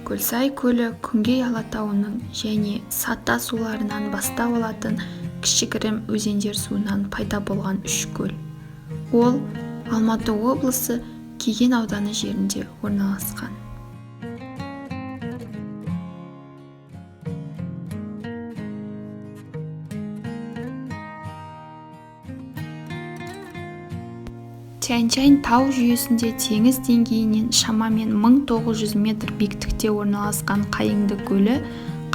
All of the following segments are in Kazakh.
Көлсай көлі Күнгей алатауының және Сата суларынан бастау алатын кішігірім өзендер суынан пайда болған үш көл. Ол Алматы облысы Кеген ауданы жерінде орналасқан. Тянь-Шань тау жүйесінде теңіз деңгейінен шамамен 1900 метр биіктікте орналасқан Қайыңды көлі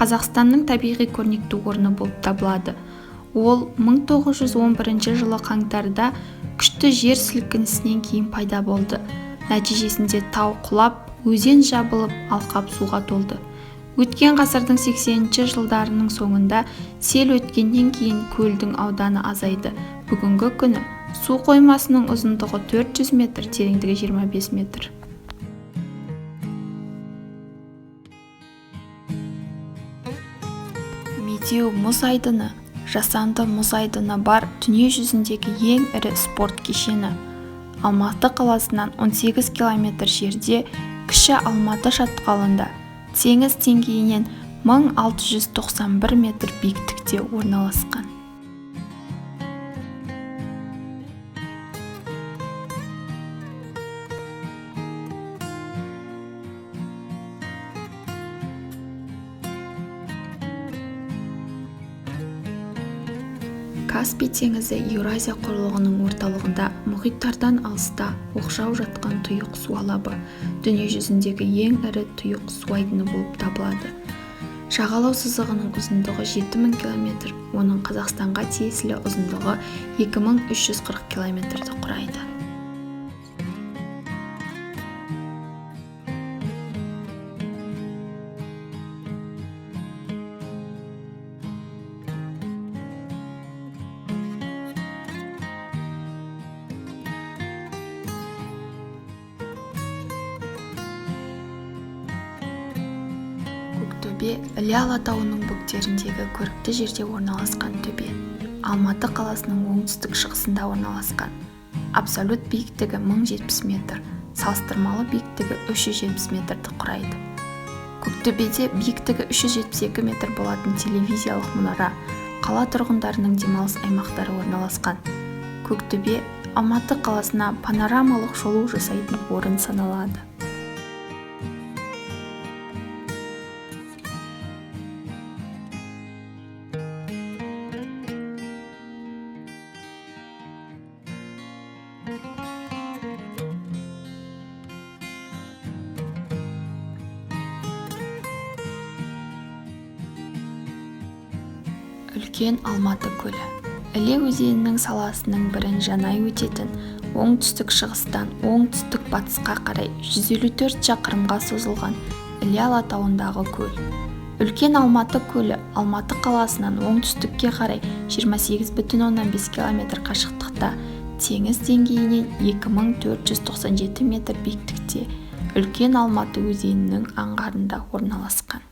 Қазақстанның табиғи көрнекті орны болып табылады. Ол 1911 жылы қаңтарда күшті жер сілкінісінен кейін пайда болды. Нәтижесінде тау құлап, өзен жабылып, алқап суға толды. Өткен ғасырдың 80-ші жылдарының соңында сел өткеннен кейін көлдің ауданы азайды. Бүгінгі күні су қоймасының ұзындығы 400 метр, тереңдігі 25 метр. Медеу мұз айдыны жасанды мұз айдыны бар дүние жүзіндегі ең ірі спорт кешені. Алматы қаласынан 18 километр жерде кіші Алматы шатқалында теңіз деңгейінен 1691 метр биіктікте орналасқан. Каспий теңізі Еуразия құрлығының орталығында, мұхиттардан алыста оқшау жатқан тұйық су алабы, дүние жүзіндегі ең ірі тұйық су айдыны болып табылады. Жағалау сызығының ұзындығы 7000 км, оның Қазақстанға тиесілі ұзындығы 2340 км-ді құрайды. Көктөбе Іле алатауының бөктеріндегі көрікті жерде орналасқан төбе. Алматы қаласының оңтүстік шығысында орналасқан. Абсолют биіктігі 1070 метр, салыстырмалы биіктігі 370 метрді құрайды. Көктөбеде биіктігі 372 метр болатын телевизиялық мұнара, қала тұрғындарының демалыс аймақтары орналасқан. Көктөбе Алматы қаласына панорамалық шолу жасайтын орын саналады. Үлкен Алматы көлі. Іле өзенінің саласының бірін жанай өтетін, оңтүстік шығыстан оңтүстік батысқа қарай 154 шақырымға созылған Іле алатауындағы көл. Үлкен Алматы көлі Алматы қаласынан оңтүстікке қарай 28,5 км қашықтықта, теңіз деңгейінен 2497 метр биіктікте Үлкен Алматы өзенінің аңғарында орналасқан.